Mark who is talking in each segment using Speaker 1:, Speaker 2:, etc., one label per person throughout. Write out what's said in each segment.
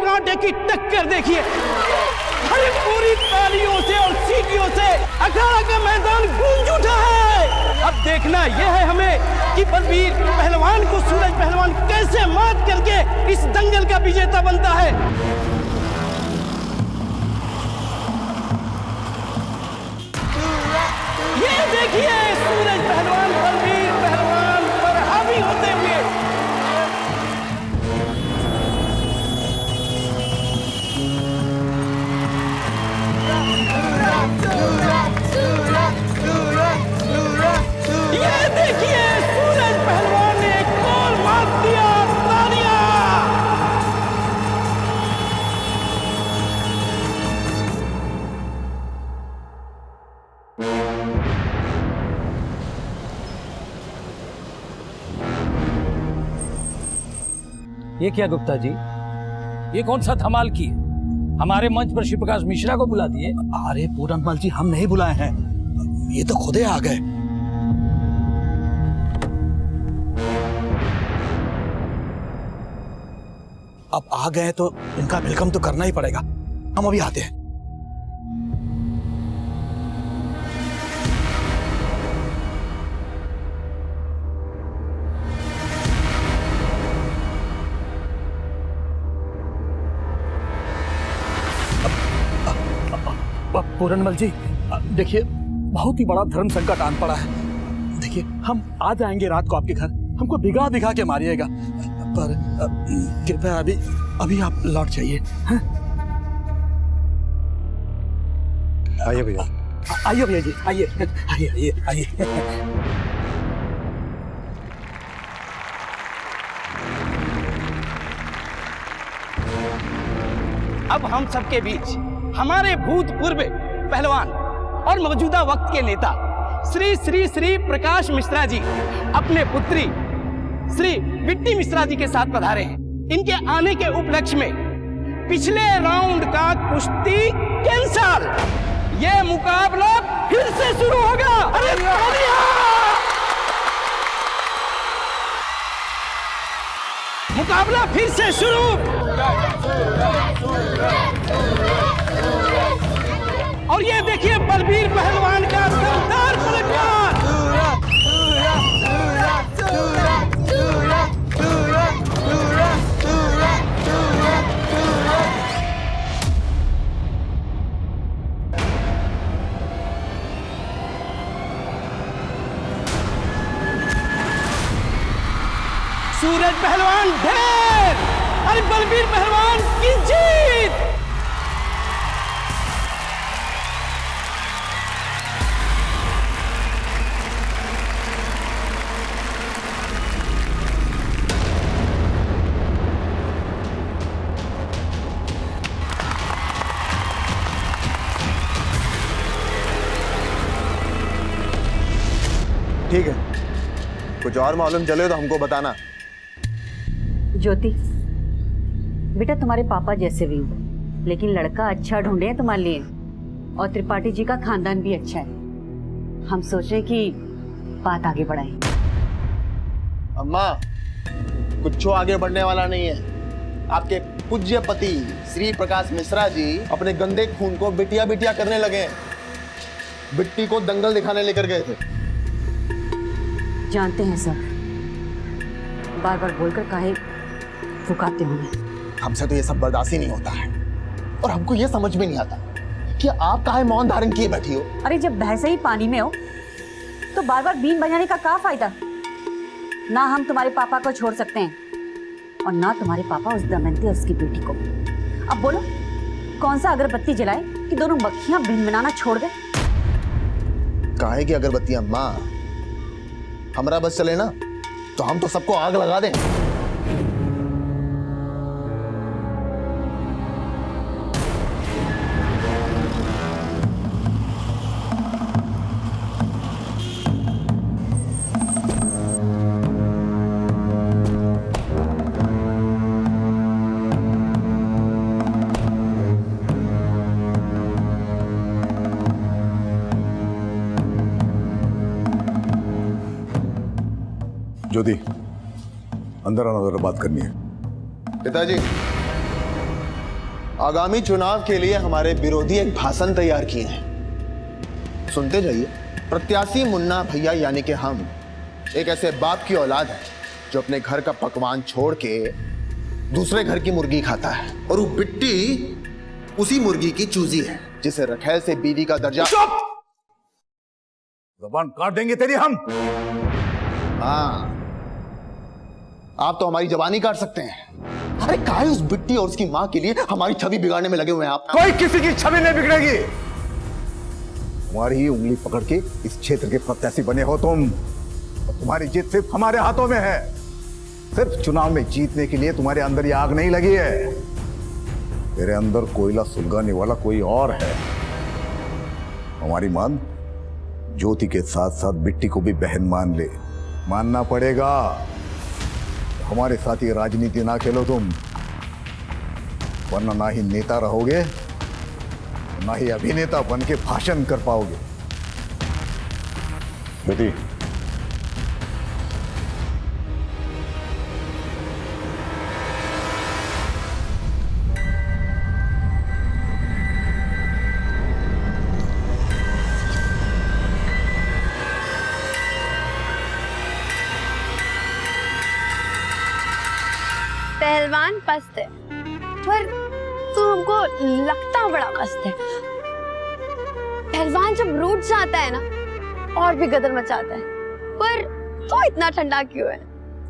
Speaker 1: कांटे की टक्कर देखिए। अरे पूरी तालियों से और सीटियों से अखाड़ा का मैदान गूंज उठा है। अब देखना यह है हमें कि बलबीर पहलवान को सूरज पहलवान कैसे मात करके इस दंगल का विजेता बनता है। ये देखिए सूरज पहलवान बलबीर पहलवान पर हावी होते हुए। ये देखिए सूरज पहलवान ने एक गोल मार दिया। तालियां।
Speaker 2: ये क्या गुप्ता जी, ये कौन सा धमाल की है? हमारे मंच पर शिव प्रकाश मिश्रा को बुला दिए।
Speaker 3: अरे पूरनमल जी, हम नहीं बुलाए हैं, ये तो खुदे आ गए। अब आ गए तो इनका वेलकम तो करना ही पड़ेगा। हम अभी आते हैं। पूरनमल जी, देखिए बहुत ही बड़ा धर्म संकट आन पड़ा है। देखिए हम आ जाएंगे रात को आपके घर, हमको भिगा भिगा के मारिएगा, पर कृपया अभी आप लौट जाइए।
Speaker 4: आइए भैया।
Speaker 3: आइए भैया जी, आइए आइए आइए आइए।
Speaker 1: अब हम सबके बीच हमारे भूतपूर्व पहलवान और मौजूदा वक्त के नेता श्री श्री श्री प्रकाश मिश्रा जी अपने पुत्री श्री बिट्टी मिश्रा जी के साथ पधारे हैं। इनके आने के उपलक्ष्य में पिछले राउंड का कुश्ती कैंसल। ये मुकाबला फिर से शुरू होगा। अरे मुकाबला फिर से शुरू। और ये देखिए बलबीर पहलवान का दमदार पलटवार। सूरज पहलवान ढेर, अरे बलबीर पहलवान की जीत।
Speaker 4: ठीक है, कुछ और मालूम चले तो हमको बताना।
Speaker 5: ज्योति बेटा, तुम्हारे पापा जैसे भी हो, लेकिन लड़का अच्छा ढूंढे हैं तुम्हारे लिए, और त्रिपाठी जी का खानदान भी अच्छा है। हम सोचे कि बात आगे बढ़ाएं।
Speaker 4: अम्मा, कुछ आगे बढ़ने वाला नहीं है। आपके पूज्य पति श्री प्रकाश मिश्रा जी अपने गंदे खून को बिटिया बिटिया करने लगे। बिट्टी को दंगल दिखाने लेकर गए थे।
Speaker 5: जानते हैं सर, बार बार बोलकर काहे फुकाते होंगे।
Speaker 4: हमसे तो ये सब बर्दाश्त ही नहीं होता है, और हमको ये समझ में नहीं आता कि आप काहे मौन धारण किए बैठी हो।
Speaker 5: अरे जब भैंसे ही पानी में हो तो बार बार बीन बजाने का क्या फायदा। ना हम तुम्हारे पापा को छोड़ सकते हैं, और ना तुम्हारे पापा उस दमयंती और उसकी बेटी को। अब बोलो कौन सा अगरबत्ती जलाए कि दोनों मक्खियां भिनभिनाना छोड़ दे।
Speaker 4: काहे की अगरबत्ती अम्मा, हमारा बस चले ना तो हम तो सबको आग लगा दें।
Speaker 6: ज्योति, अंदर आना, जरा बात करनी है।
Speaker 4: पिताजी, आगामी चुनाव के लिए हमारे विरोधी एक भाषण तैयार किए हैं, सुनते जाइए। प्रत्याशी मुन्ना भैया यानी कि हम एक ऐसे बाप की औलाद है जो अपने घर का पकवान छोड़ के दूसरे घर की मुर्गी खाता है, और वो बिट्टी उसी मुर्गी की चूजी है जिसे रखैल से बीवी का दर्जा।
Speaker 6: चुप! जबान काट देंगे तेरी हम।
Speaker 4: हाँ, आप तो हमारी जबान ही काट सकते हैं। अरे काहे उस बिट्टी और उसकी माँ के लिए हमारी छवि बिगाड़ने में लगे हुए हैं आप?
Speaker 6: कोई किसी की छवि नहीं बिगड़ेगी। तुम्हारी ही उंगली पकड़ के इस क्षेत्र के प्रत्याशी बने हो तुम, और तुम्हारी जीत सिर्फ हमारे हाथों में है। सिर्फ चुनाव में जीतने के लिए तुम्हारे अंदर ये आग नहीं लगी है, तेरे अंदर कोयला सुलगाने वाला कोई और है। हमारी मान ज्योति के साथ साथ बिट्टी को भी बहन मान ले, मानना पड़ेगा। हमारे साथ ये राजनीति ना खेलो तुम, वरना ना ही नेता रहोगे ना ही अभिनेता बन के भाषण कर पाओगे। बेटी,
Speaker 7: पहलवान पस्त है, पर तू हमको लगता बड़ा मस्त है। पहलवान जब रूठ जाता है ना और भी गदर मचाता है, पर तू इतना ठंडा क्यों है?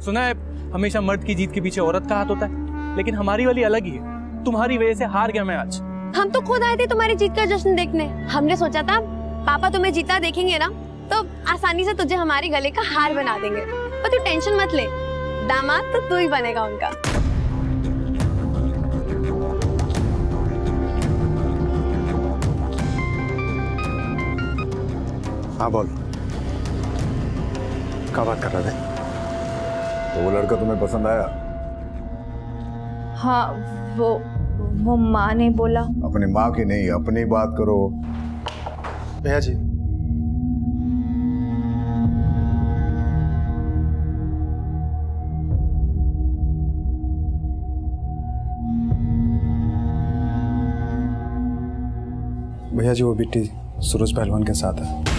Speaker 8: सुना है हमेशा मर्द की जीत के पीछे औरत का हाथ होता है, लेकिन हमारी वाली अलग ही है। तुम्हारी वजह से हार गया मैं आज।
Speaker 7: हम तो खुद आए थे तुम्हारी जीत का जश्न देखने। हमने सोचा था पापा तुम्हें जीता देखेंगे ना तो आसानी से तुझे हमारे गले का हार बना देंगे, पर तू टेंशन मत ले, दामाद तो तू ही बनेगा उनका।
Speaker 6: हाँ बोल, क्या बात कर रहे थे? तो वो लड़का तुम्हें पसंद आया?
Speaker 7: हाँ, वो माँ ने बोला।
Speaker 6: अपनी माँ की नहीं, अपनी बात करो।
Speaker 4: भैया जी,
Speaker 9: भैया जी वो बिट्टी सूरज पहलवान के साथ है।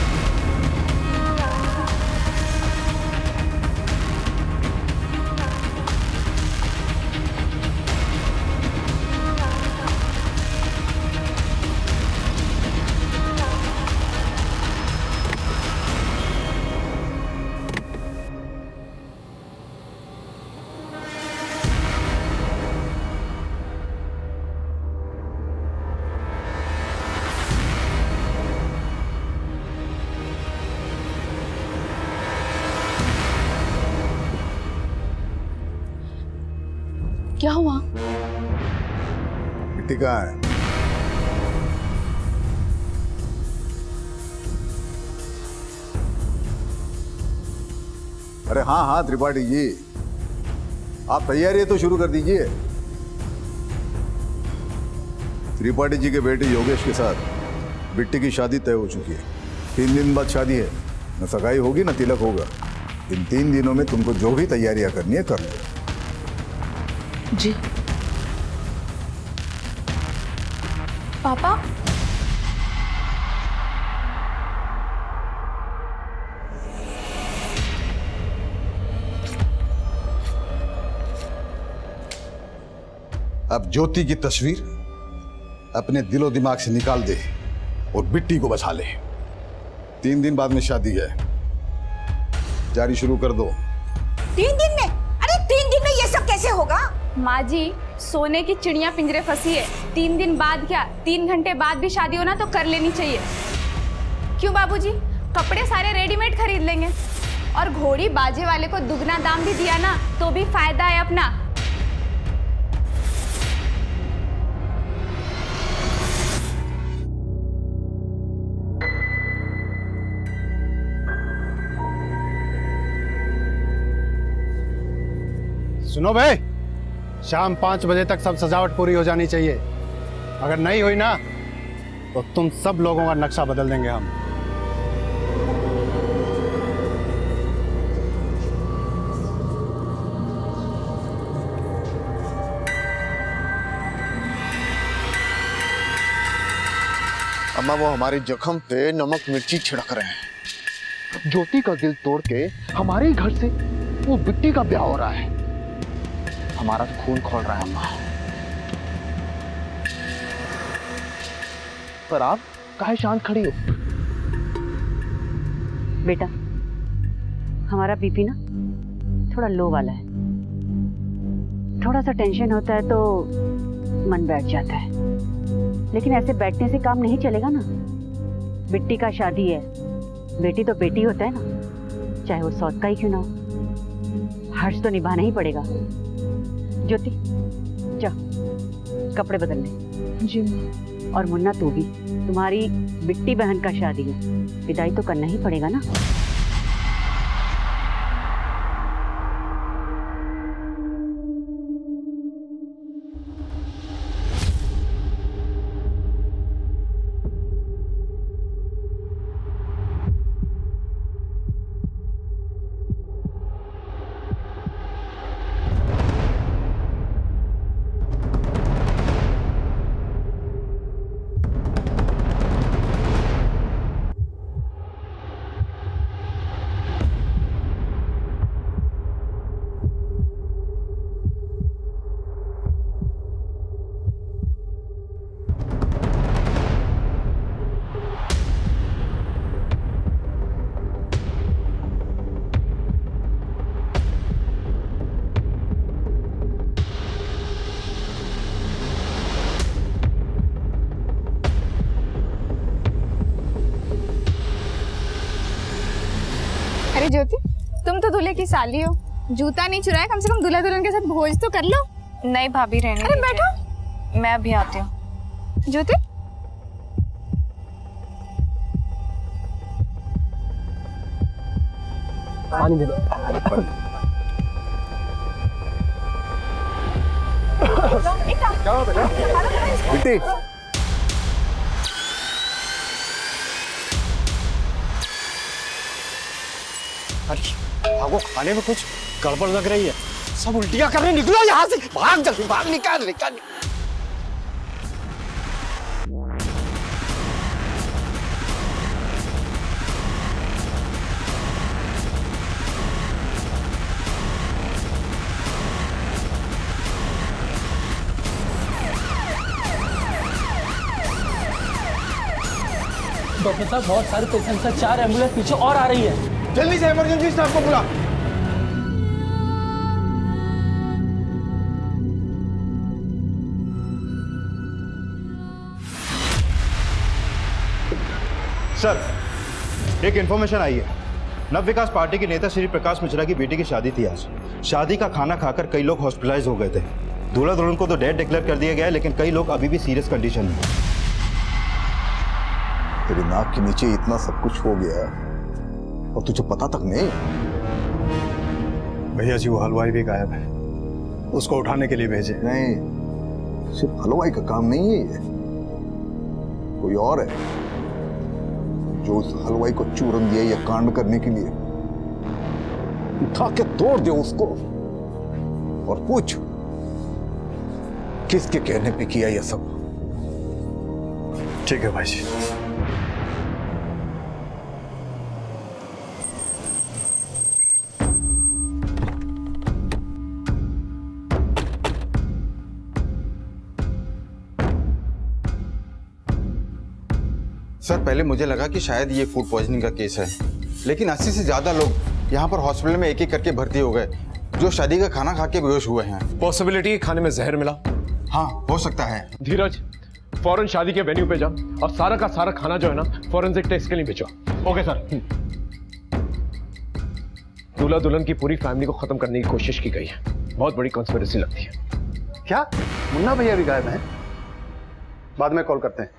Speaker 7: क्या हुआ?
Speaker 6: बिट्टी कहाँ है? अरे हाँ हाँ त्रिपाठी जी, आप तैयारी तो शुरू कर दीजिए। त्रिपाठी जी के बेटे योगेश के साथ बिट्टी की शादी तय हो चुकी है। 3 दिन बाद शादी है, न सगाई होगी न तिलक होगा। इन 3 दिनों में तुमको जो भी तैयारियां करनी है कर लो।
Speaker 7: जी पापा,
Speaker 6: अब ज्योति की तस्वीर अपने दिलो दिमाग से निकाल दे और बिट्टी को बचा ले। 3 दिन बाद में शादी है, जारी शुरू कर दो।
Speaker 5: 3 दिन में? अरे 3 दिन में ये सब कैसे होगा?
Speaker 10: माँ जी, सोने की चिड़िया पिंजरे फंसी है। 3 दिन बाद क्या, 3 घंटे बाद भी शादी होना तो कर लेनी चाहिए। क्यों बाबूजी, कपड़े सारे रेडीमेड खरीद लेंगे, और घोड़ी बाजे वाले को दुगना दाम भी दिया ना तो भी फायदा है अपना।
Speaker 11: सुनो भाई, शाम 5 बजे तक सब सजावट पूरी हो जानी चाहिए। अगर नहीं हुई ना तो तुम सब लोगों का नक्शा बदल देंगे हम।
Speaker 4: अम्मा वो हमारे जख्म पे नमक मिर्ची छिड़क रहे हैं। ज्योति का दिल तोड़ के हमारे ही घर से वो बिट्टी का ब्याह हो रहा है। हमारा तो खून खोल रहा है अम्मा। पर आप काहे शांत खड़ी हो?
Speaker 5: बेटा, हमारा बीपी ना थोड़ा लो वाला है। थोड़ा सा टेंशन होता है तो मन बैठ जाता है, लेकिन ऐसे बैठने से काम नहीं चलेगा ना। बिट्टी का शादी है, बेटी तो बेटी होता है ना, चाहे वो सौत का ही क्यों ना हो। हर्ष तो निभाना ही पड़ेगा। ज्योति, जा कपड़े बदल ले।
Speaker 10: जी।
Speaker 5: और मुन्ना तू भी, तुम्हारी बिट्टी बहन का शादी है, विदाई तो करना ही पड़ेगा ना।
Speaker 10: अरे ज्योति, तुम तो दूल्हे की साली हो, जूता नहीं चुराया, कम से कम दूल्हा दुल्हन के साथ भोज तो कर लो।
Speaker 12: नहीं भाभी, रहने
Speaker 10: अरे बैठो,
Speaker 12: मैं अभी आती हूँ।
Speaker 10: ज्योति,
Speaker 3: पानी दे दो। क्या हुआ बेटा? बिट्टी,
Speaker 11: भागो, खाने में कुछ गड़बड़ लग रही है। सब उल्टियां कर रहे, निकलो यहाँ से, भाग जल्दी, भाग, निकाल निकाल।
Speaker 2: डॉक्टर साहब, बहुत सारे पेशेंट्स हैं, 4 एम्बुलेंस पीछे और आ रही है।
Speaker 4: जल्दी से इमरजेंसी स्टाफ को बुला।
Speaker 9: सर, एक इन्फॉर्मेशन आई है। नव विकास पार्टी के नेता श्री प्रकाश मिश्रा की बेटी की शादी थी आज। शादी का खाना खाकर कई लोग हॉस्पिटलाइज हो गए थे। दूल्हा दुल्हन को तो डेड डिक्लेयर कर दिया गया है, लेकिन कई लोग अभी भी सीरियस कंडीशन में।
Speaker 6: तेरे नाक के नीचे इतना सब कुछ हो गया और तुझे पता तक नहीं।
Speaker 11: भैया जी, वो हलवाई भी गायब है, उसको उठाने के लिए भेजे।
Speaker 6: नहीं, सिर्फ हलवाई का काम नहीं है ये, कोई और है जो उस हलवाई को चूरन दिया या कांड करने के लिए। उठा के तोड़ दे उसको और पूछ किसके कहने पे किया ये सब।
Speaker 11: ठीक है भाई जी।
Speaker 9: सर, पहले मुझे लगा कि शायद ये फूड पॉइजनिंग का केस है, लेकिन 80 से ज्यादा लोग यहाँ पर हॉस्पिटल में एक एक करके भर्ती हो गए जो शादी का खाना खा के बेहोश हुए हैं।
Speaker 13: पॉसिबिलिटी खाने में जहर मिला।
Speaker 9: हाँ, हो सकता है।
Speaker 13: धीरज, फौरन शादी के वेन्यू पे जा और सारा का सारा खाना जो है ना फॉरेंसिक टेस्ट के लिए भेजो। Okay sir. दूल्हा दुल्हन की पूरी फैमिली को खत्म करने की कोशिश की गई है, बहुत बड़ी कॉन्स्पिरेसी लगती है।
Speaker 11: क्या मुन्ना भैया भी गायब हैं? बाद में कॉल करते हैं।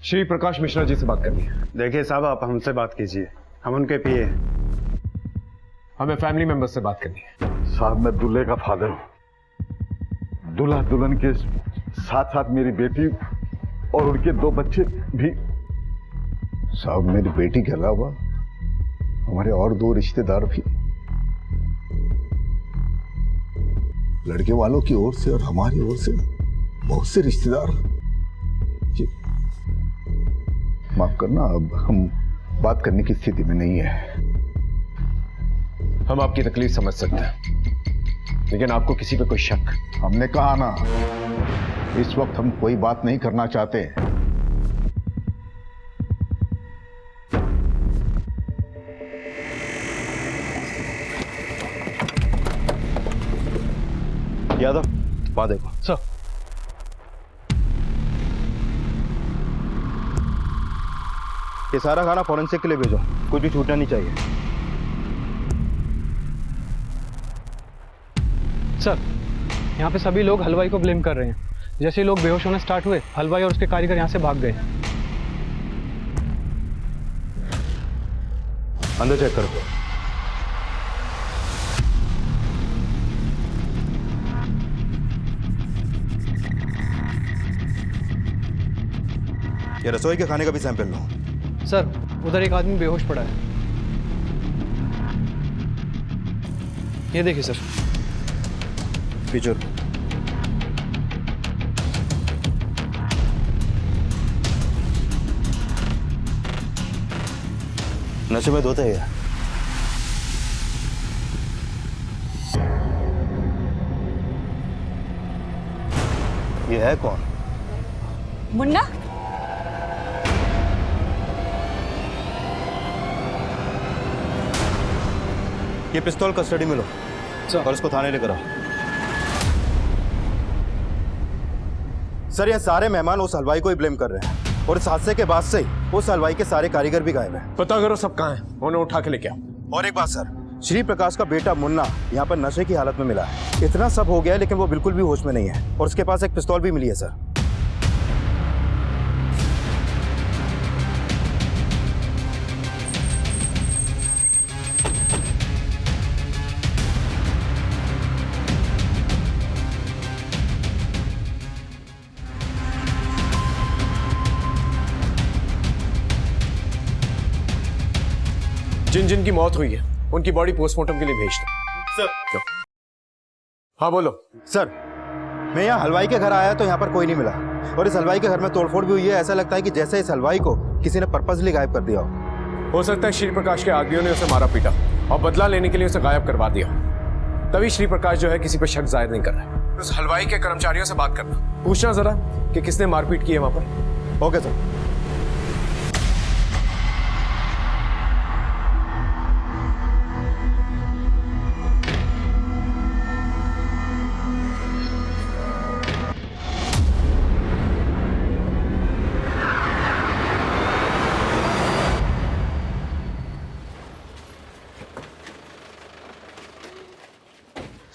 Speaker 13: श्री प्रकाश मिश्रा जी से बात करनी है।
Speaker 11: देखिए साहब, आप हमसे बात कीजिए, हम उनके पीए।
Speaker 13: हमें फैमिली मेंबर्स से बात करनी है।
Speaker 6: साहब, मैं दूल्हे का फादर हूँ। दूल्हा दुल्हन के साथ साथ मेरी बेटी और उनके 2 बच्चे भी। साहब, मेरी बेटी के अलावा हमारे और 2 रिश्तेदार भी, लड़के वालों की ओर से और हमारी ओर से बहुत से रिश्तेदार। माफ करना, अब हम बात करने की स्थिति में नहीं है।
Speaker 13: हम आपकी तकलीफ समझ सकते हैं, लेकिन आपको किसी पे कोई शक?
Speaker 6: हमने कहा ना, इस वक्त हम कोई बात नहीं करना चाहते।
Speaker 9: यादव, बात देखो।
Speaker 8: सर,
Speaker 9: ये सारा खाना फॉरेंसिक के लिए भेजो, कुछ भी छूटना नहीं चाहिए।
Speaker 8: सर, यहाँ पे सभी लोग हलवाई को ब्लेम कर रहे हैं। जैसे ही लोग बेहोश होना स्टार्ट हुए, हलवाई और उसके कारीगर यहाँ से भाग गए।
Speaker 9: अंदर चेक करो। ये रसोई के खाने का भी सैंपल लो।
Speaker 8: सर, उधर एक आदमी बेहोश पड़ा है। ये देखिए सर।
Speaker 9: फीचर नशे में धोते हैं। ये है कौन?
Speaker 5: मुन्ना?
Speaker 9: ये पिस्तौल कस्टडी में लो और इसको थाने लेकर आओ। सर, ये सारे मेहमान उस हलवाई को ही ब्लेम कर रहे हैं और इस हादसे के बाद से ही उस हलवाई के सारे कारीगर भी गायब हैं।
Speaker 13: पता करो सब कहाँ हैं, उन्हें उठा के लेके आओ।
Speaker 9: और एक बात सर, श्री प्रकाश का बेटा मुन्ना यहाँ पर नशे की हालत में मिला है। इतना सब हो गया है लेकिन वो बिल्कुल भी होश में नहीं है और उसके पास एक पिस्तौल भी मिली है सर।
Speaker 13: जिन जिन की मौत हुई है उनकी बॉडी पोस्टमार्टम के लिए भेज दो।
Speaker 9: सर।
Speaker 13: हाँ बोलो।
Speaker 9: सर, मैं यहाँ हलवाई के घर आया तो यहाँ पर कोई नहीं मिला और इस हलवाई के घर में तोड़फोड़ भी हुई है। ऐसा लगता है कि जैसे इस हलवाई को किसी ने पर्पसली गायब कर दिया
Speaker 13: हो सकता है श्री प्रकाश के आदमियों ने उसे मारा पीटा और बदला लेने के लिए उसे गायब करवा दिया। तभी श्री प्रकाश जो है किसी पर शक जाहिर नहीं कर रहा है। उस हलवाई के कर्मचारियों से बात करना, पूछना जरा कि किसने मारपीट की है वहां पर।
Speaker 9: Okay sir.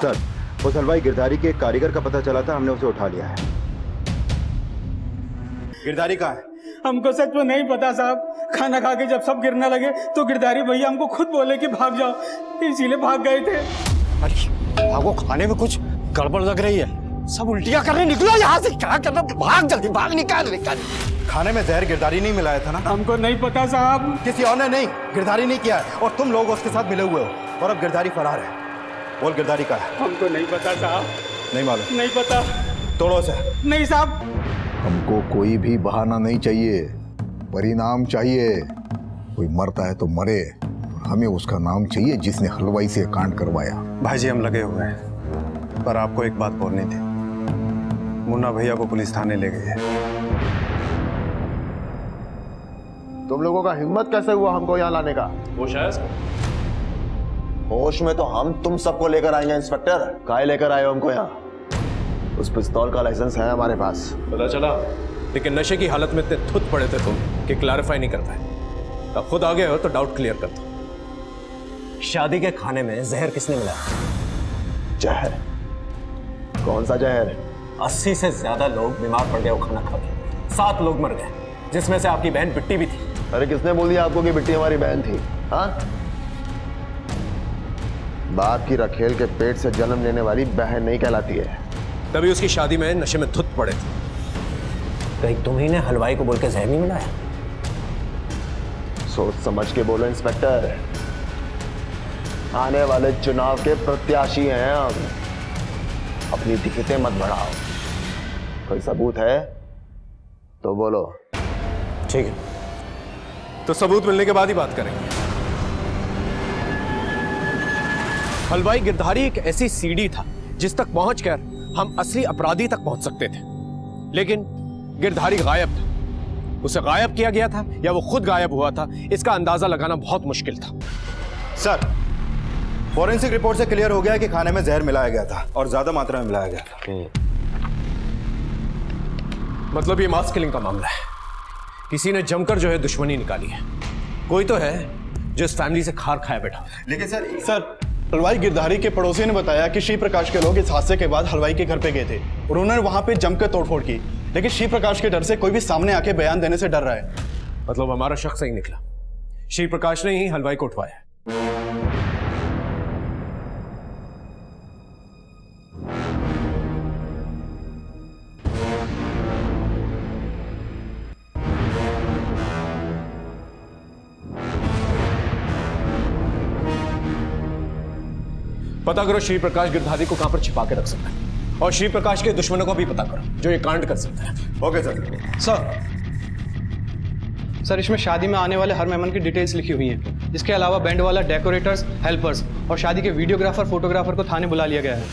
Speaker 9: सर, उस हलवाई गिरधारी के एक कारीगर का पता चला था, हमने उसे उठा लिया है। गिरधारी कहाँ है?
Speaker 14: हमको सच में नहीं पता साहब। खाना खा के जब सब गिरने लगे तो गिरधारी भैया हमको खुद बोले कि भाग जाओ, इसीलिए भाग गए थे।
Speaker 11: अरे आपको खाने में कुछ गड़बड़ लग रही है, सब उल्टियां करने निकलो यहाँ से। क्या करना, भाग जल्दी, भाग, निकाल।
Speaker 9: खाने में जहर गिरधारी नहीं मिलाया था ना?
Speaker 14: हमको नहीं पता साहब।
Speaker 9: किसी और ने नहीं, गिरधारी नहीं किया है और तुम लोग उसके साथ मिले हुए हो और अब गिरधारी फरार है। बोल, गिरधारी का है?
Speaker 14: हमको नहीं पता साहब।
Speaker 9: नहीं मालूम?
Speaker 14: नहीं पता।
Speaker 9: तोड़ो से।
Speaker 14: नहीं साहब।
Speaker 6: हमको कोई भी बहाना नहीं चाहिए, परिणाम चाहिए। कोई मरता है तो मरे, हमें उसका नाम चाहिए जिसने हलवाई से कांड करवाया।
Speaker 11: भाई जी, हम लगे हुए हैं, पर आपको एक बात बोलनी थी। मुन्ना भैया को पुलिस थाने ले गई है।
Speaker 4: तुम लोगों का हिम्मत कैसे हुआ हमको यहाँ लाने का?
Speaker 13: वो शायद
Speaker 4: होश में तो हम तुम सबको लेकर आएंगे इंस्पेक्टर। काहे लेकर आए हो हमको यहाँ? उस पिस्तौल का लाइसेंस है हमारे पास।
Speaker 13: पता चला, लेकिन नशे की हालत में इतने थुत पड़े थे तुम कि क्लैरिफाई नहीं कर पाए। अब खुद आ गए हो तो डाउट क्लियर कर दो।
Speaker 11: शादी के खाने में जहर किसने मिलाया?
Speaker 4: जहर? कौन सा जहर?
Speaker 11: 80 से ज्यादा लोग बीमार पड़ गए वो खाना खा के। 7 लोग मर गए, जिसमें से आपकी बहन बिट्टी भी थी।
Speaker 4: अरे किसने बोल दिया आपको कि बिट्टी हमारी बहन थी? हाँ, बाप की रखेल के पेट से जन्म लेने वाली बहन नहीं कहलाती है।
Speaker 13: तभी उसकी शादी में नशे में धुत पड़े थे।
Speaker 11: कहीं तुम्ही ने हलवाई को बोल के जहर नहीं मिलाया?
Speaker 4: सोच समझ के बोलो इंस्पेक्टर, आने वाले चुनाव के प्रत्याशी हैं हम। अपनी दिक्कतें मत बढ़ाओ। कोई सबूत है तो बोलो।
Speaker 11: ठीक है,
Speaker 13: तो सबूत मिलने के बाद ही बात करेंगे। हलवाई गिरधारी एक ऐसी सीढ़ी था जिस तक पहुंचकर हम असली अपराधी तक पहुंच सकते थे, लेकिन गिरधारी गायब था। उसे गायब किया गया था या वो खुद गायब हुआ था, इसका अंदाजा लगाना बहुत मुश्किल था।
Speaker 9: सर, फॉरेंसिक रिपोर्ट से क्लियर हो गया कि खाने में जहर मिलाया गया था और ज्यादा मात्रा में मिलाया गया था।
Speaker 13: मतलब ये मास किलिंग का मामला है। किसी ने जमकर जो है दुश्मनी निकाली है। कोई तो है जो इस फैमिली से खार खाया बैठा।
Speaker 4: लेकिन सर हलवाई गिरधारी के पड़ोसी ने बताया कि श्री प्रकाश के लोग इस हादसे के बाद हलवाई के घर पे गए थे और उन्होंने वहां पे जमकर तोड़फोड़ की, लेकिन श्री प्रकाश के डर से कोई भी सामने आके बयान देने से डर रहा है।
Speaker 13: मतलब हमारा शक सही निकला, श्री प्रकाश ने ही हलवाई को उठवाया। पता करो श्री प्रकाश गिरधारी को कहां पर छिपा के रख सकता है, और श्री प्रकाश के दुश्मनों को भी पता करो जो ये कांड कर सकता है।
Speaker 9: Okay sir.
Speaker 8: सर इसमें शादी में आने वाले हर मेहमान की डिटेल्स लिखी हुई हैं। इसके अलावा बैंड वाला, डेकोरेटर्स, हेल्पर्स और शादी के वीडियोग्राफर, फोटोग्राफर को थाने बुला लिया गया है।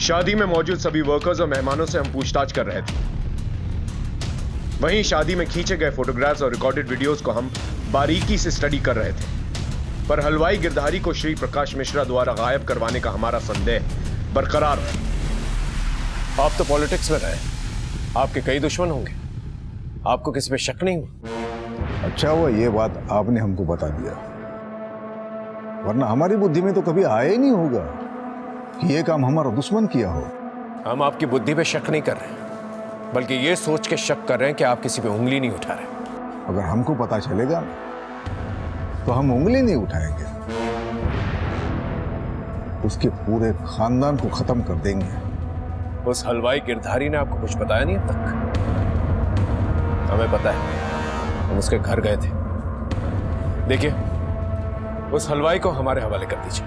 Speaker 13: शादी में मौजूद सभी वर्कर्स और मेहमानों से हम पूछताछ कर रहे थे। वहीं शादी में खींचे गए फोटोग्राफ्स और रिकॉर्डेड वीडियोस को हम बारीकी से स्टडी कर रहे थे, पर हलवाई गिरधारी को श्री प्रकाश मिश्रा द्वारा गायब करवाने का हमारा संदेह बरकरार है। आप तो पॉलिटिक्स में रहे, आपके कई दुश्मन होंगे, आपको किसी पे शक नहीं हुआ?
Speaker 6: अच्छा हुआ ये बात आपने हमको बता दिया, वरना हमारी बुद्धि में तो कभी आया ही नहीं होगा कि ये काम हमारा दुश्मन किया हो।
Speaker 13: हम आपकी बुद्धि पे शक नहीं कर रहे, बल्कि ये सोच के शक कर रहे हैं कि आप किसी पे उंगली नहीं उठा रहे।
Speaker 6: अगर हमको पता चलेगा तो हम उंगली नहीं उठाएंगे, उसके पूरे खानदान को खत्म कर देंगे।
Speaker 13: उस हलवाई गिरधारी ने आपको कुछ बताया नहीं अब तक? हमें पता है, हम उसके घर गए थे। देखिए, उस हलवाई को हमारे हवाले कर दीजिए।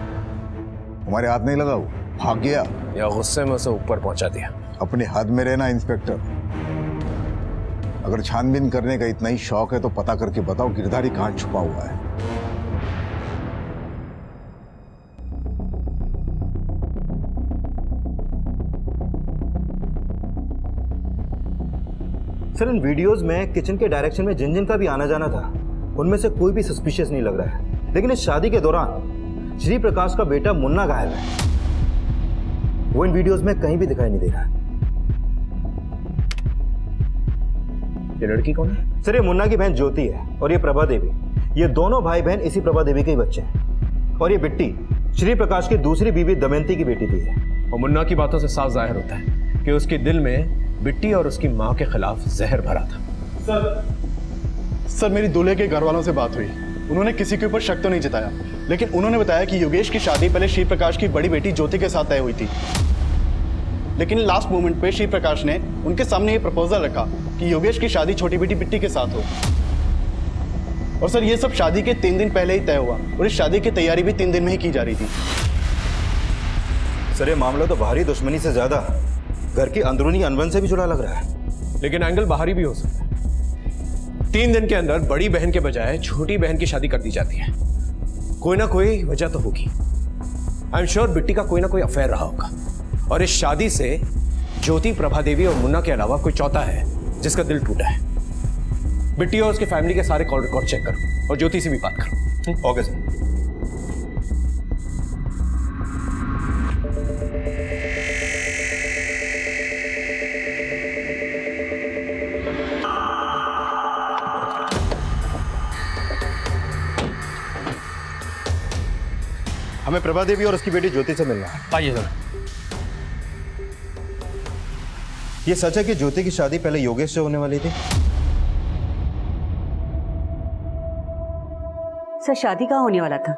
Speaker 6: हमारे हाथ नहीं लगा, वो भाग गया
Speaker 13: या गुस्से में उसे ऊपर पहुंचा दिया।
Speaker 6: अपने हाथ में रहना इंस्पेक्टर। अगर छानबीन करने का इतना ही शौक है तो पता करके बताओ गिरधारी कहां छुपा हुआ है।
Speaker 9: सर, इन वीडियोस में किचन के डायरेक्शन में जिन जिन का भी आना जाना था, उनमें से कोई भी सस्पिशियस नहीं लग रहा है। लेकिन इस शादी के दौरान श्री प्रकाश का बेटा मुन्ना गायब है। वो इन वीडियोस में कहीं भी दिखाई नहीं दे रहा। ये लड़की कौन है? सर, ये मुन्ना की बहन ज्योति है और ये प्रभा देवी। ये दोनों भाई बहन इसी प्रभा देवी के ही बच्चे हैं। और ये बिट्टी श्री प्रकाश की दूसरी बीवी दमयंती की बेटी भी है।
Speaker 13: और मुन्ना की बातों से साफ जाहिर होता है कि उसके दिल में बिट्टी और उसकी मां के खिलाफ जहर भरा था।
Speaker 4: सर मेरी दूल्हे के घर वालों से बात हुई, उन्होंने किसी के ऊपर शक तो नहीं जताया, लेकिन उन्होंने बताया कि योगेश की शादी पहले श्री प्रकाश की बड़ी बेटी ज्योति के साथ तय हुई थी, लेकिन लास्ट मोमेंट पे श्री प्रकाश ने उनके सामने ये प्रपोजल रखा कि योगेश की शादी छोटी बेटी बिट्टी के साथ हो। और सर ये सब शादी के 3 दिन पहले ही तय हुआ और इस शादी की तैयारी भी 3 दिन में ही की जा रही थी।
Speaker 9: सर, ये मामला तो बाहरी दुश्मनी से ज्यादा घर की अंदरूनी अनबन से भी जुड़ा लग रहा है।
Speaker 13: लेकिन एंगल बाहरी भी हो सकता है। 3 दिन के अंदर बड़ी बहन के बजाय छोटी बहन की शादी कर दी जाती है। कोई ना कोई वजह तो होगी। आई एम श्योर बिट्टी का कोई ना कोई अफेयर रहा होगा, और इस शादी से ज्योति, प्रभा देवी और मुन्ना के अलावा कोई चौथा है जिसका दिल टूटा है। बिट्टी और उसके फैमिली के सारे कॉल रिकॉर्ड चेक करो और ज्योति से भी बात करो।
Speaker 9: Okay sir. हमें प्रभा देवी और उसकी बेटी ज्योति से मिलना है।
Speaker 8: आइए सर।
Speaker 9: ये सच है कि ज्योति की शादी पहले योगेश से होने वाली थी?
Speaker 5: सर शादी कहाँ होने वाला था?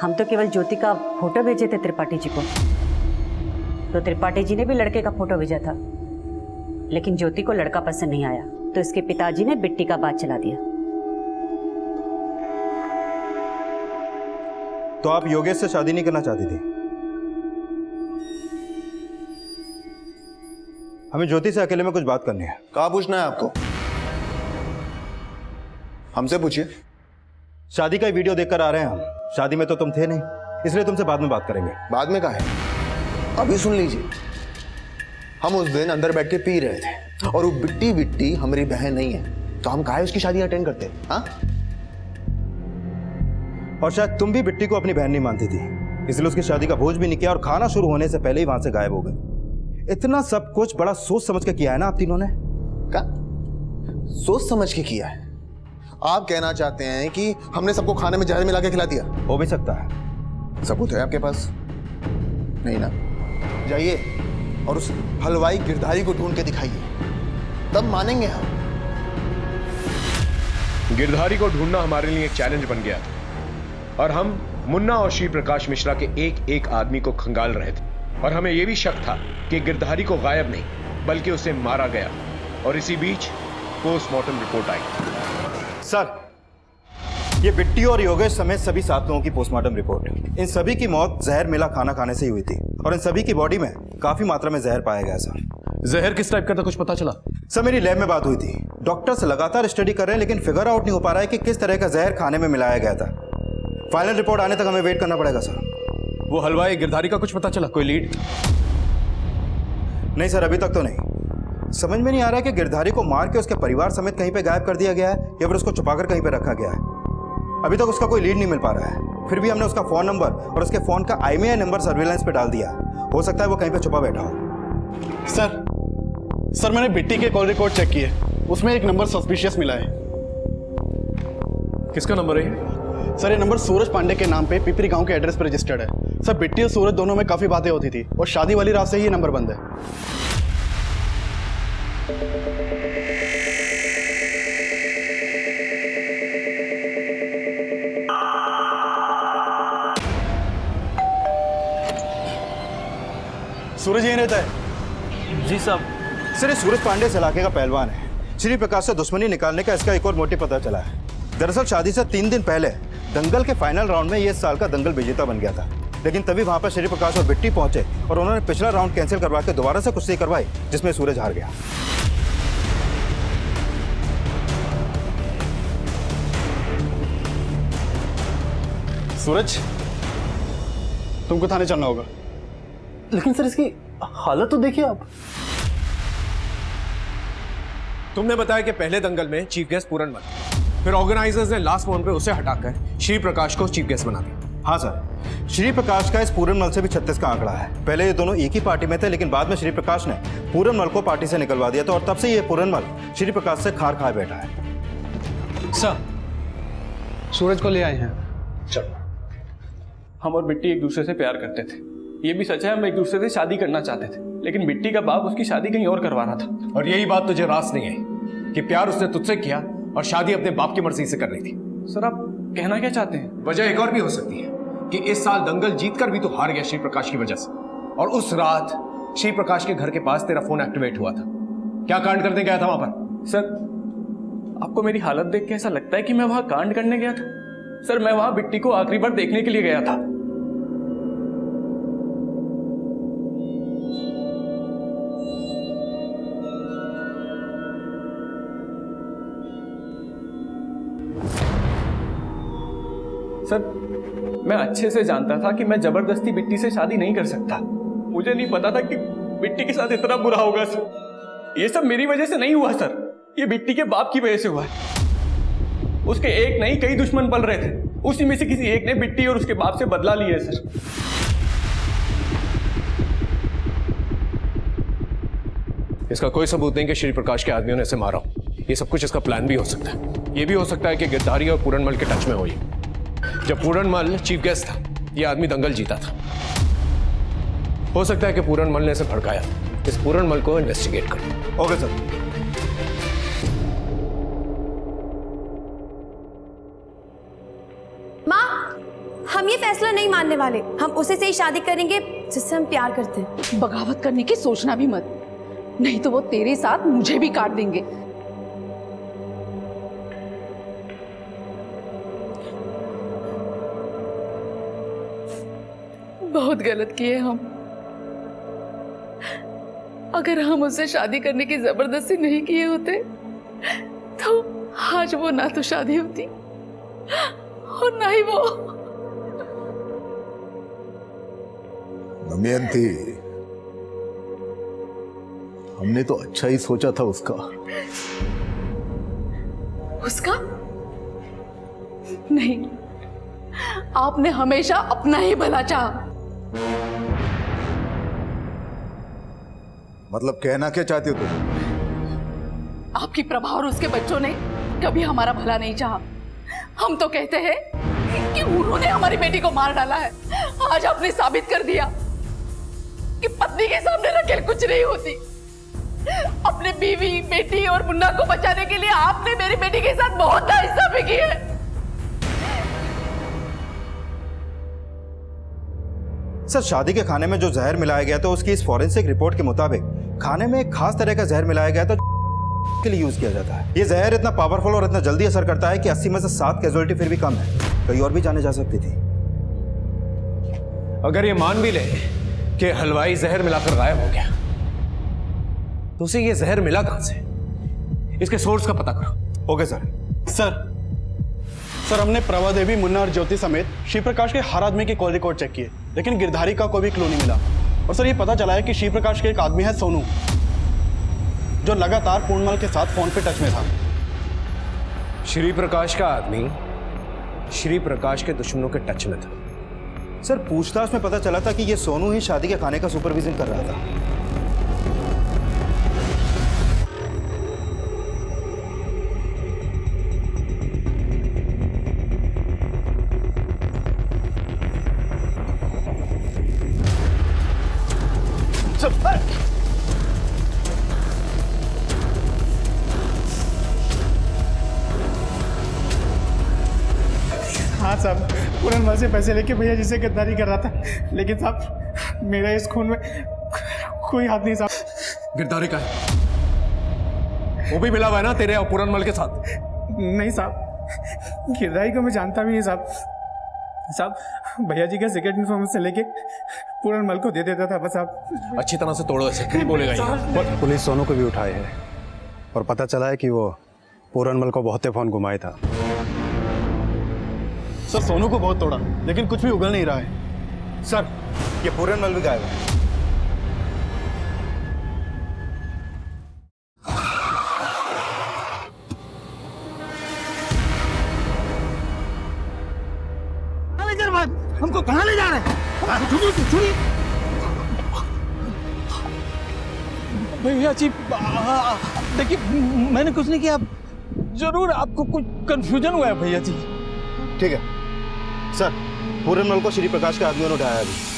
Speaker 5: हम तो केवल ज्योति का फोटो भेजे थे त्रिपाठी जी को, तो त्रिपाठी जी ने भी लड़के का फोटो भेजा था, लेकिन ज्योति को लड़का पसंद नहीं आया, तो इसके पिताजी ने बिट्टी का बात चला दिया।
Speaker 9: तो आप योगेश से शादी नहीं करना चाहती थी? हमें ज्योति से अकेले में कुछ बात करनी है।
Speaker 4: कहाँ पूछना है आपको? हमसे पूछिए।
Speaker 9: शादी का ही वीडियो देखकर आ रहे हैं हम। शादी में तो तुम थे नहीं, इसलिए तुमसे बाद में बात करेंगे।
Speaker 4: बाद में कहा है, अभी सुन लीजिए। हम उस दिन अंदर बैठ के पी रहे थे और वो बिट्टी बिट्टी हमारी बहन नहीं है, तो हम काहे उसकी शादी अटेंड करते? हाँ,
Speaker 9: और शायद तुम भी बिट्टी को अपनी बहन नहीं मानती थी, इसलिए उसकी शादी का भोज भी नहीं किया और खाना शुरू होने से पहले ही वहां से गायब हो गए। इतना सब कुछ बड़ा सोच समझ के किया है ना आप तीनों ने?
Speaker 4: क्या सोच समझ के किया है? आप कहना चाहते हैं कि हमने सबको खाने में जहर मिला के खिला दिया?
Speaker 9: हो भी सकता है।
Speaker 4: सबूत है आपके पास? नहीं ना? जाइए और उस हलवाई गिरधारी को ढूंढ के दिखाइए, तब मानेंगे हम।
Speaker 13: गिरधारी को ढूंढना हमारे लिए एक चैलेंज बन गया और हम मुन्ना और श्री प्रकाश मिश्रा के एक एक आदमी को खंगाल रहे थे और हमें यह भी शक था कि गिरधारी को गायब नहीं बल्कि उसे मारा गया। और इसी बीच पोस्टमार्टम रिपोर्ट आई।
Speaker 9: सर, ये बिट्टी और योगेश समेत सभी 7 लोगों की पोस्टमार्टम रिपोर्ट, इन सभी की मौत जहर मिला खाना खाने से ही हुई थी और इन सभी की बॉडी में काफी मात्रा में जहर पाया गया। सर,
Speaker 13: जहर किस टाइप का था, कुछ पता चला?
Speaker 9: सर, मेरी लैब में बात हुई थी। डॉक्टर्स लगातार स्टडी कर रहे हैं लेकिन फिगर आउट नहीं हो पा रहा है कि किस तरह का जहर खाने में मिलाया गया था। फाइनल रिपोर्ट आने तक हमें वेट करना पड़ेगा। सर,
Speaker 13: वो हलवाई गिरधारी का कुछ पता चला? कोई लीड?
Speaker 9: नहीं सर, अभी तक तो नहीं। समझ में नहीं आ रहा है कि गिरधारी को मार के उसके परिवार समेत कहीं पे गायब कर दिया गया है या फिर उसको छुपाकर कहीं पे रखा गया है। अभी तक उसका कोई लीड नहीं मिल पा रहा है। फिर भी हमने उसका फोन नंबर और उसके फोन का IMEI नंबर सर्विलांस पे डाल दिया। हो सकता है वो कहीं पे छुपा बैठा हो।
Speaker 3: सर मैंने बिट्टी के कॉल रिकॉर्ड चेक किए, उसमें एक नंबर सस्पिशियस मिला है।
Speaker 13: किसका नंबर है?
Speaker 3: सर, ये नंबर सूरज पांडे के नाम पे पिपरी गांव के एड्रेस पर रजिस्टर्ड है। सर, बिट्टी और सूरज दोनों में काफी बातें होती थी और शादी वाली रात से ही ये नंबर बंद है। सूरज यहीं रहता है?
Speaker 2: जी साहब।
Speaker 9: सर, ये सूरज पांडे इस इलाके का पहलवान है। श्री प्रकाश से दुश्मनी निकालने का इसका एक और मोटिव पता चला है। दरअसल शादी से 3 दिन पहले दंगल के फाइनल राउंड में ये इस साल का दंगल विजेता बन गया था, लेकिन तभी वहां पर श्री प्रकाश और बिट्टी पहुंचे और उन्होंने पिछला राउंड कैंसिल करवा के दोबारा से कुश्ती करवाई जिसमें सूरज हार गया।
Speaker 3: सूरज, तुमको थाने चलना होगा। लेकिन सर, इसकी हालत तो देखिए आप।
Speaker 13: तुमने बताया कि पहले दंगल में चीफ गेस्ट पूरनमल, फिर ऑर्गेनाइजर्स ने लास्ट मोमेंट पे उसे हटाकर श्री प्रकाश को चीफ गेस्ट बना दिया।
Speaker 9: हाँ सर, श्री प्रकाश का इस पूरनमल से भी 36 का आंकड़ा है। पहले ये दोनों एक ही पार्टी में थे लेकिन बाद में श्री प्रकाश ने पूरनमल को पार्टी से निकलवा दिया था और तब से ये पूरनमल श्री प्रकाश से खार खाए बैठा है।
Speaker 8: सर, सूरज को ले आए हैं।
Speaker 13: चलो।
Speaker 14: हम और बिट्टी एक दूसरे से प्यार करते थे, ये भी सच है। हम एक दूसरे से शादी करना चाहते थे लेकिन बिट्टी का बाप उसकी शादी कहीं और करवा रहा था।
Speaker 13: और यही बात तुझे रास नहीं आई कि प्यार उसने तुझसे किया और शादी अपने बाप की मर्जी से करनी थी।
Speaker 14: सर, आप कहना क्या चाहते हैं?
Speaker 13: वजह एक और भी हो सकती है कि इस साल दंगल जीतकर भी तो हार गया श्री प्रकाश की वजह से, और उस रात श्री प्रकाश के घर के पास तेरा फोन एक्टिवेट हुआ था। क्या कांड करने गया था वहां पर?
Speaker 14: सर, आपको मेरी हालत देख के ऐसा लगता है कि मैं वहां कांड करने गया था? सर, मैं वहां बिट्टी को आखिरी बार देखने के लिए गया था। सर, मैं अच्छे से जानता था कि मैं जबरदस्ती बिट्टी से शादी नहीं कर सकता। मुझे नहीं पता था कि बिट्टी के साथ इतना बुरा होगा। सर, ये सब मेरी वजह से नहीं हुआ सर, ये बिट्टी के बाप की वजह से हुआ है। उसके एक नहीं कई दुश्मन पल रहे थे, उसी में से किसी एक ने बिट्टी और उसके बाप से बदला लिया है सर।
Speaker 13: इसका कोई सबूत नहीं कि श्री प्रकाश के आदमियों ने इसे मारा हो। ये सब कुछ इसका प्लान भी हो सकता है। ये भी हो सकता है कि गिरधारी और पूरनमल के टच में हो। ये जब पूरनमल चीफ गेस्ट था, ये आदमी दंगल जीता था। हो सकता है कि पूरनमल ने इसे भड़काया। इस पूरनमल को इन्वेस्टिगेट करो।
Speaker 9: Okay sir.
Speaker 7: माँ, हम ये फैसला नहीं मानने वाले। हम उसे से ही शादी करेंगे जिससे हम प्यार करते हैं।
Speaker 15: बगावत करने की सोचना भी मत, नहीं तो वो तेरे साथ मुझे भी काट देंगे। बहुत गलत किए हम। अगर हम उससे शादी करने की जबरदस्ती नहीं किए होते तो आज वो ना तो शादी होती और ना ही वो।
Speaker 6: दमयंती, हमने तो अच्छा ही सोचा था उसका।
Speaker 15: उसका? नहीं, आपने हमेशा अपना ही भला चाहा।
Speaker 6: मतलब कहना क्या चाहते हो तुम?
Speaker 15: आपकी प्रभा और उसके बच्चों ने कभी हमारा भला नहीं चाहा। हम तो कहते हैं कि उन्होंने हमारी बेटी को मार डाला है। आज आपने साबित कर दिया कि पत्नी के सामने रखेल कुछ नहीं होती। अपने बीवी, बेटी और मुन्ना को बचाने के लिए आपने मेरी बेटी के साथ बहुत नाइंसाफी की है।
Speaker 9: सर, शादी के खाने में जो जहर मिलाया गया था उसकी इस फॉरेंसिक रिपोर्ट के मुताबिक खाने में एक खास तरह का जहर मिलाया गया था के लिए यूज किया जाता है। ये जहर इतना पावरफुल और इतना जल्दी असर करता है कि 80 में से 7 कैजुअलिटी फिर भी कम है। कहीं और भी जाने जा सकती थी।
Speaker 13: अगर ये मान भी ले कि हलवाई जहर मिलाकर गायब हो गया, तो उसे ये जहर मिला कहां से? इसके सोर्स का पता करो।
Speaker 9: Okay sir.
Speaker 8: सर हमने प्रभा देवी, मुन्ना और ज्योति समेत श्री प्रकाश के हर आदमी के कॉल रिकॉर्ड चेक किए, लेकिन गिरधारी का कोई भी क्लू नहीं मिला। और सर ये पता चला है कि श्री प्रकाश के एक आदमी है सोनू, जो लगातार पूर्णमल के साथ फोन पे टच में था।
Speaker 13: श्री प्रकाश का आदमी श्री प्रकाश के दुश्मनों के टच में था।
Speaker 9: सर, पूछताछ में पता चला था कि ये सोनू ही शादी के खाने का सुपरविजन कर रहा था।
Speaker 11: हाँ साहब, पूरनमल से पैसे लेके भैया जी से गद्दारी कर रहा था, लेकिन साहब मेरा इस खून में कोई हाथ नहीं साहब।
Speaker 13: गिरधारी का है? वो भी मिला हुआ है ना तेरे और पूरनमल के साथ?
Speaker 11: नहीं साहब, गिरधारी को मैं जानता भी नहीं साहब। साहब भैया जी का सीक्रेट इन्फॉर्मेशन लेके पूरनमल को दे देता था बस। आप
Speaker 13: अच्छी तरह से तोड़ो ऐसे, नहीं बोलेगा ये।
Speaker 11: पुलिस सोनू को भी उठाए है और पता चला है कि वो पूरनमल को बहुते फोन घुमाया था। सर सोनू को बहुत तोड़ा, लेकिन कुछ भी उगल नहीं रहा है।
Speaker 9: सर, ये पूरनमल भी गायब है।
Speaker 1: हमको कहाँ ले जा रहे हैं? छुड़िए भैया जी, देखिए मैंने कुछ नहीं किया। जरूर आपको कुछ कंफ्यूजन हुआ है भैया जी।
Speaker 9: ठीक है सर, पूरनमल को श्री प्रकाश के आदमियों ने उठाया अभी।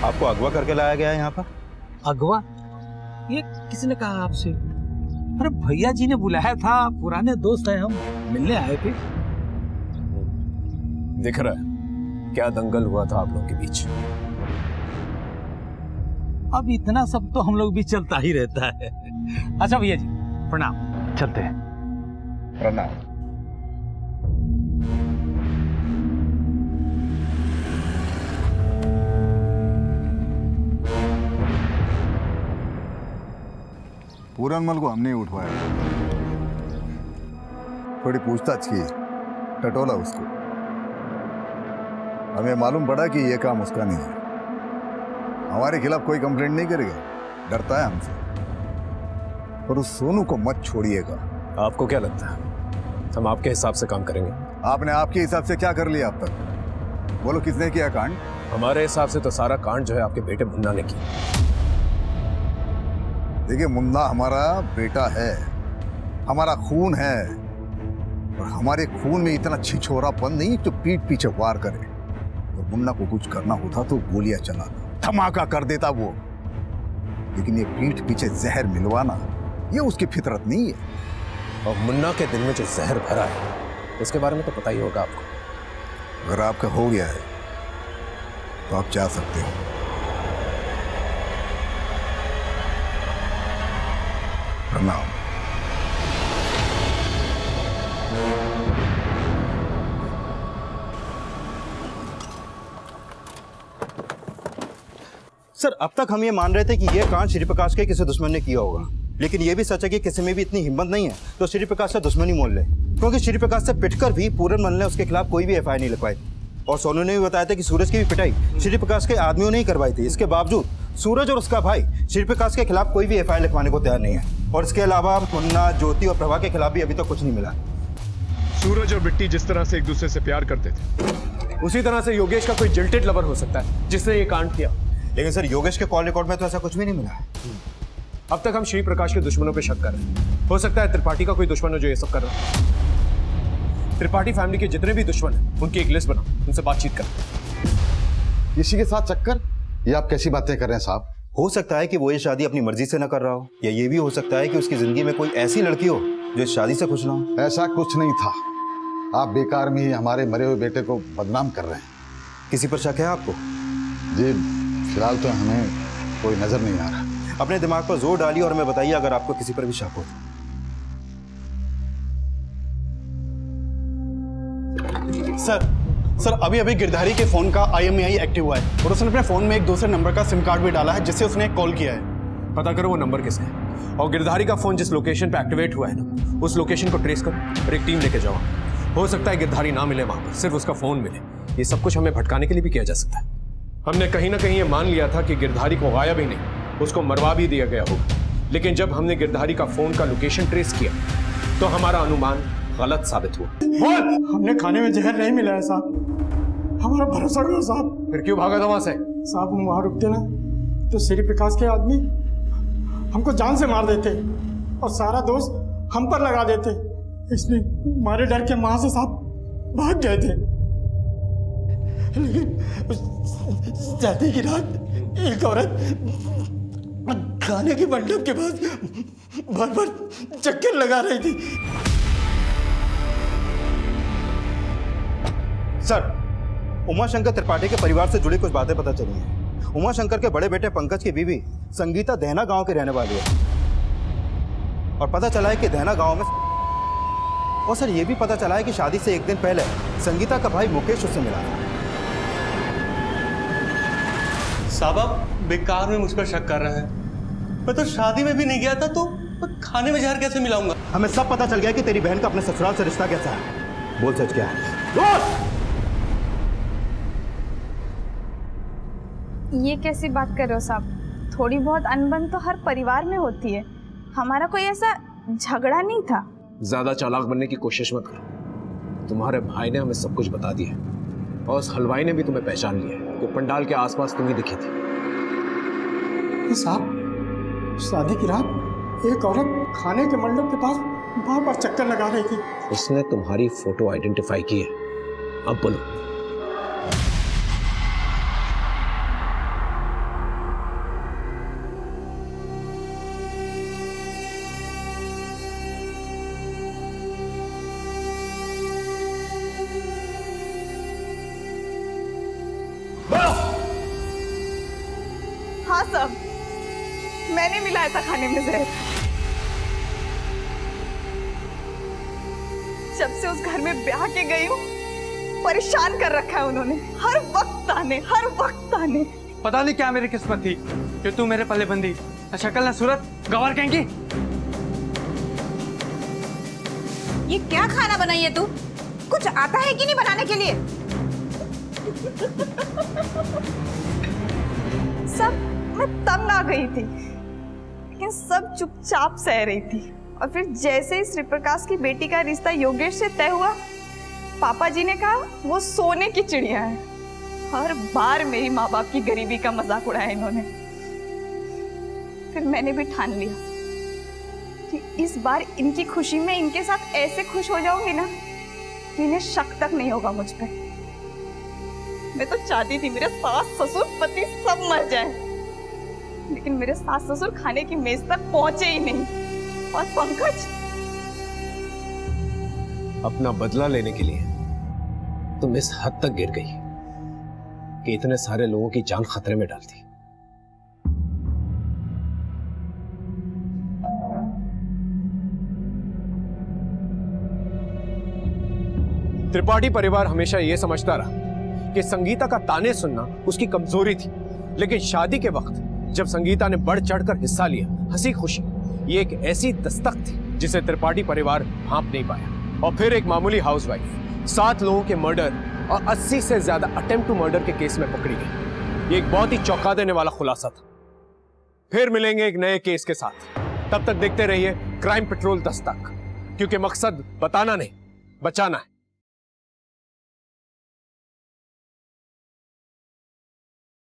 Speaker 9: आपको अगवा करके लाया गया है यहाँ पर।
Speaker 2: अगवा? ये किसने कहा आपसे? अरे भैया जी ने बुलाया था, पुराने दोस्त हैं हम, मिलने आए थे।
Speaker 13: दिख रहा है क्या दंगल हुआ था आप लोगों के बीच।
Speaker 2: अब इतना सब तो हम लोग भी चलता ही रहता है। अच्छा भैया जी प्रणाम, चलते हैं।
Speaker 6: प्रणाम। पूरनमल को हमने उठवाया, थोड़ी पूछताछ की, टटोला उसको। हमें मालूम पड़ा कि यह काम उसका नहीं है। हमारे खिलाफ कोई कंप्लेंट नहीं करेगा, डरता है हमसे। पर उस सोनू को मत छोड़िएगा।
Speaker 13: आपको क्या लगता है हम आपके हिसाब से काम करेंगे?
Speaker 6: आपने आपके हिसाब से क्या कर लिया अब तक? बोलो किसने किया कांड?
Speaker 13: हमारे हिसाब से तो सारा कांड जो है आपके बेटे मुन्ना ने किया।
Speaker 6: देखिए, मुन्ना हमारा बेटा है, हमारा खून है, और हमारे खून में इतना छिछोरापन नहीं जो पीठ पीछे वार करे। और मुन्ना को कुछ करना होता तो गोलियां चलाता, धमाका कर देता वो। लेकिन ये पीठ पीछे जहर मिलवाना, ये उसकी फितरत नहीं है।
Speaker 13: और मुन्ना के दिल में जो जहर भरा है उसके बारे में तो पता ही होगा आपको।
Speaker 6: अगर आपका हो गया है तो आप जा सकते हो। प्रणाम।
Speaker 9: सर अब तक हम ये मान रहे थे कि ये कांड श्री प्रकाश के किसी दुश्मन ने किया होगा, लेकिन ये भी सच है कि किसी में भी इतनी हिम्मत नहीं है तो श्री प्रकाश से दुश्मनी मोल ले, क्योंकि श्री प्रकाश से पिटकर भी पूरनमल ने उसके खिलाफ कोई भी एफआईआर नहीं लिखवाई। और सोनू ने भी बताया था कि सूरज की भी पिटाई श्री प्रकाश के आदमियों ने ही करवाई थी। इसके बावजूद सूरज और उसका भाई श्री प्रकाश के खिलाफ कोई भी एफआईआर लिखवाने को तैयार नहीं है। और इसके अलावा मुन्ना, ज्योति और प्रभा के खिलाफ भी अभी तक कुछ नहीं मिला।
Speaker 13: सूरज और बिट्टी जिस तरह से एक दूसरे से प्यार करते थे, उसी तरह से योगेश का कोई जिल्टेड लवर हो सकता है जिसने ये कांड किया।
Speaker 9: लेकिन सर योगेश के कॉल रिकॉर्ड में तो ऐसा कुछ भी नहीं मिला है।
Speaker 13: अब तक हम श्री प्रकाश के दुश्मनों पे शक कर रहे हैं। हो सकता है त्रिपाठी का कोई दुश्मन हो जो ये सब कर रहा है। त्रिपाठी फैमिली के जितने भी दुश्मन हैं उनकी एक लिस्ट बनाओ, उनसे बातचीत करो।
Speaker 6: किसी के साथ चक्कर? ये आप कैसी बातें कर रहे हैं साहब?
Speaker 9: हो सकता है कि वो ये शादी अपनी मर्जी से न कर रहा हो, या ये भी हो सकता है कि उसकी जिंदगी में कोई ऐसी लड़की हो जो इस शादी से खुश ना हो।
Speaker 6: ऐसा कुछ नहीं था। आप बेकार में ही हमारे मरे हुए बेटे को बदनाम कर रहे हैं।
Speaker 9: किसी पर शक है आपको?
Speaker 6: जी फिलहाल तो हमें कोई नजर नहीं आ रहा।
Speaker 9: अपने दिमाग पर जोर डालिए और हमें बताइए अगर आपको किसी पर भी शक हो।
Speaker 8: सर अभी अभी गिरधारी के फोन का IMEI एक्टिव हुआ है और उसने अपने फोन में एक दूसरे नंबर का सिम कार्ड भी डाला है जिससे उसने कॉल किया है।
Speaker 13: पता करो वो नंबर किसका है और गिरधारी का फोन जिस लोकेशन पे एक्टिवेट हुआ है ना, उस लोकेशन को ट्रेस करो और एक टीम लेके जाओ। हो सकता है गिरधारी ना मिले वहां पर, सिर्फ उसका फोन मिले। ये सब कुछ हमें भटकाने के लिए भी किया जा सकता है। हमने कहीं ना कहीं ये मान लिया था कि गिरधारी को गायब ही नहीं, उसको मरवा भी दिया गया होगा। लेकिन जब हमने गिरधारी का फोन का लोकेशन ट्रेस किया तो हमारा अनुमान गलत साबित हुआ।
Speaker 11: हमने खाने में जहर नहीं मिलाया साहब, हमारा भरोसा करो साहब।
Speaker 13: फिर क्यों भागा था वहां से?
Speaker 11: साहब हम वहां रुकते ना तो श्री प्रकाश के आदमी हमको जान से मार देते और सारा दोष हम पर लगा देते, इसलिए हमारे डर के वहां से साहब भाग गए थे। लेकिन शादी की रात एक औरत खाने के मंडप के पास बार बार चक्कर लगा रही थी।
Speaker 9: सर उमाशंकर त्रिपाठी के परिवार से जुड़ी कुछ बातें पता चली हैं। उमाशंकर के बड़े बेटे पंकज की बीवी संगीता दहना गांव के रहने वाली है और पता चला है कि दहना गांव में, और सर ये भी पता चला है कि शादी से एक दिन पहले संगीता का भाई मुकेश उससे मिला था।
Speaker 8: साहब आप बेकार में मुझ पर शक कर रहे हैं। मैं तो शादी में भी नहीं गया था तो खाने में जहर कैसे मिलाऊंगा?
Speaker 9: हमें सब पता चल गया कि तेरी बहन का अपने ससुराल से रिश्ता कैसा है। बोल सच क्या है? बोल।
Speaker 10: ये कैसी बात कर रहे हो साहब? थोड़ी बहुत अनबन तो हर परिवार में होती है, हमारा कोई ऐसा झगड़ा नहीं था।
Speaker 13: ज्यादा चालाक बनने की कोशिश मत करो। तुम्हारे भाई ने हमें सब कुछ बता दिया है और उस हलवाई ने भी तुम्हें पहचान लिया है कि पंडाल के आसपास तुम्हें दिखी थी।
Speaker 11: साहब शादी की रात एक औरत खाने के मंडप के पास बार बार चक्कर लगा रही थी।
Speaker 13: उसने तुम्हारी फोटो आइडेंटिफाई की है। अब बोलो।
Speaker 15: हाँ साहब, मैंने मिलाया था खाने में जहर। जब से उस घर में ब्याह के गई हूँ परेशान कर रखा है उन्होंने। हर वक्त ताने।
Speaker 1: पता नहीं क्या मेरी किस्मत थी कि तू मेरे पल्ले बंदी। शक्ल ना सूरत गवार कहेंगी।
Speaker 5: ये क्या खाना बनाई है तू? कुछ आता है कि नहीं बनाने के लिए?
Speaker 10: सब मैं तंग आ गई थी, लेकिन सब चुपचाप सह रही थी। और फिर जैसे ही श्री प्रकाश की बेटी का रिश्ता योगेश से तय हुआ, पापा जी ने कहा वो सोने की चिड़िया है। हर बार मेरी माँ बाप की गरीबी का मजाक उड़ाया इन्होंने। फिर मैंने भी ठान लिया कि इस बार इनकी खुशी में इनके साथ ऐसे खुश हो जाऊंगी ना कि इन्हें शक तक नहीं होगा मुझ पे। मैं तो चाहती थी मेरे सास ससुर पति सब मर जाएं, लेकिन मेरे सास ससुर खाने की मेज तक पहुंचे ही नहीं। और पंकज,
Speaker 13: अपना बदला लेने के लिए तुम इस हद तक गिर गई कि इतने सारे लोगों की जान खतरे में डाल दी। त्रिपाठी परिवार हमेशा यह समझता रहा कि संगीता का ताने सुनना उसकी कमजोरी थी लेकिन शादी के वक्त जब संगीता ने बढ़ चढ़कर हिस्सा लिया, हंसी खुशी, ये एक ऐसी दस्तक थी जिसे त्रिपाठी परिवार भांप नहीं पाया। और फिर एक मामूली हाउसवाइफ 7 लोगों के मर्डर और 80 से ज्यादा अटेम्प्ट टू मर्डर के केस में पकड़ी गई। ये एक बहुत ही चौंका देने वाला खुलासा था। फिर मिलेंगे एक नए केस के साथ। तब तक देखते रहिए क्राइम पेट्रोल दस्तक, क्योंकि मकसद बताना नहीं, बचाना है।